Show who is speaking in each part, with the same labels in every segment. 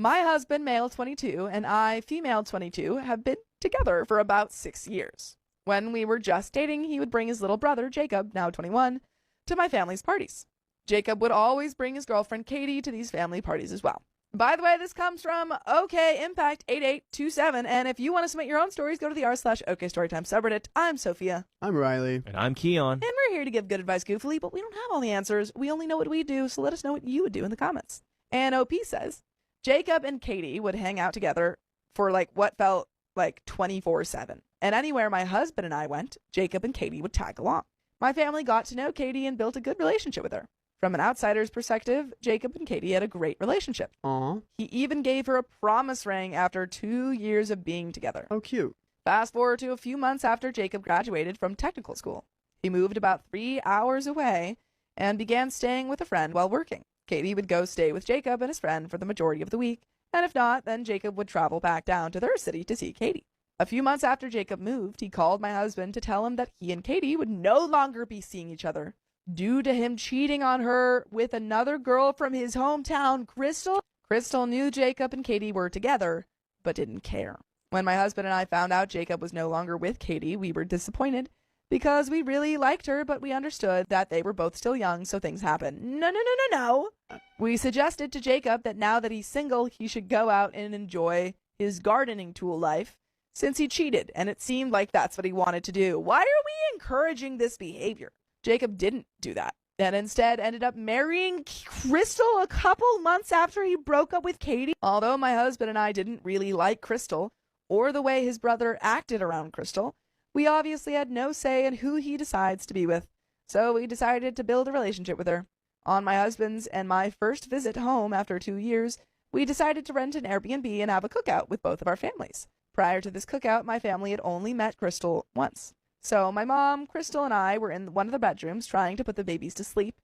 Speaker 1: My husband, male 22, and I, female 22, have been together for about 6 years. When we were just dating, he would bring his little brother, Jacob, now 21, to my family's parties. Jacob would always bring his girlfriend, Katie, to these family parties as well. By the way, this comes from OKImpact8827, and if you want to submit your own stories, go to the r/OKStorytime subreddit. I'm Sophia.
Speaker 2: I'm Riley.
Speaker 3: And I'm Keon.
Speaker 1: And we're here to give good advice goofily, but we don't have all the answers. We only know what we do, so let us know what you would do in the comments. And OP says, Jacob and Katie would hang out together for what felt like 24/7. And anywhere my husband and I went, Jacob and Katie would tag along. My family got to know Katie and built a good relationship with her. From an outsider's perspective, Jacob and Katie had a great relationship.
Speaker 2: Aww.
Speaker 1: He even gave her a promise ring after 2 years of being together.
Speaker 2: Oh, cute.
Speaker 1: Fast forward to a few months after Jacob graduated from technical school. He moved about 3 hours away and began staying with a friend while working. Katie would go stay with Jacob and his friend for the majority of the week, and if not, then Jacob would travel back down to their city to see Katie. A few months after Jacob moved, he called my husband to tell him that he and Katie would no longer be seeing each other due to him cheating on her with another girl from his hometown, Crystal. Crystal knew Jacob and Katie were together, but didn't care. When my husband and I found out Jacob was no longer with Katie, we were disappointed because we really liked her, but we understood that they were both still young, so things happen. No. We suggested to Jacob that now that he's single, he should go out and enjoy his gardening tool life since he cheated, and it seemed like that's what he wanted to do. Why are we encouraging this behavior? Jacob didn't do that, and instead ended up marrying Crystal a couple months after he broke up with Katie. Although my husband and I didn't really like Crystal, or the way his brother acted around Crystal, we obviously had no say in who he decides to be with, so we decided to build a relationship with her. On my husband's and my first visit home after 2 years, we decided to rent an Airbnb and have a cookout with both of our families. Prior to this cookout, my family had only met Crystal once. So my mom, Crystal, and I were in one of the bedrooms trying to put the babies to sleep,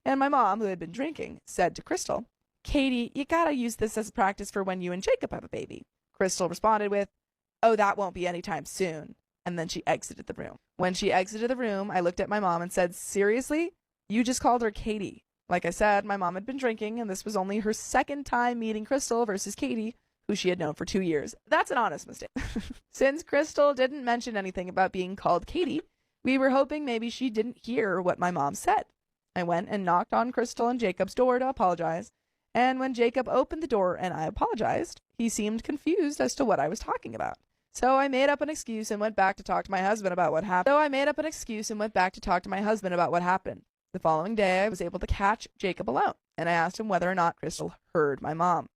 Speaker 1: and my mom, who had been drinking, said to Crystal, Katie, you gotta use this as practice for when you and Jacob have a baby. Crystal responded with, oh, that won't be anytime soon, and then she exited the room. When she exited the room, I looked at my mom and said, seriously? You just called her Katie. Like I said, my mom had been drinking, and this was only her second time meeting Crystal versus Katie, who she had known for 2 years. That's an honest mistake. Since Crystal didn't mention anything about being called Katie, we were hoping maybe she didn't hear what my mom said. I went and knocked on Crystal and Jacob's door to apologize, and when Jacob opened the door and I apologized, he seemed confused as to what I was talking about. So I made up an excuse and went back to talk to my husband about what happened. The following day, I was able to catch Jacob alone, and I asked him whether or not Crystal heard my mom.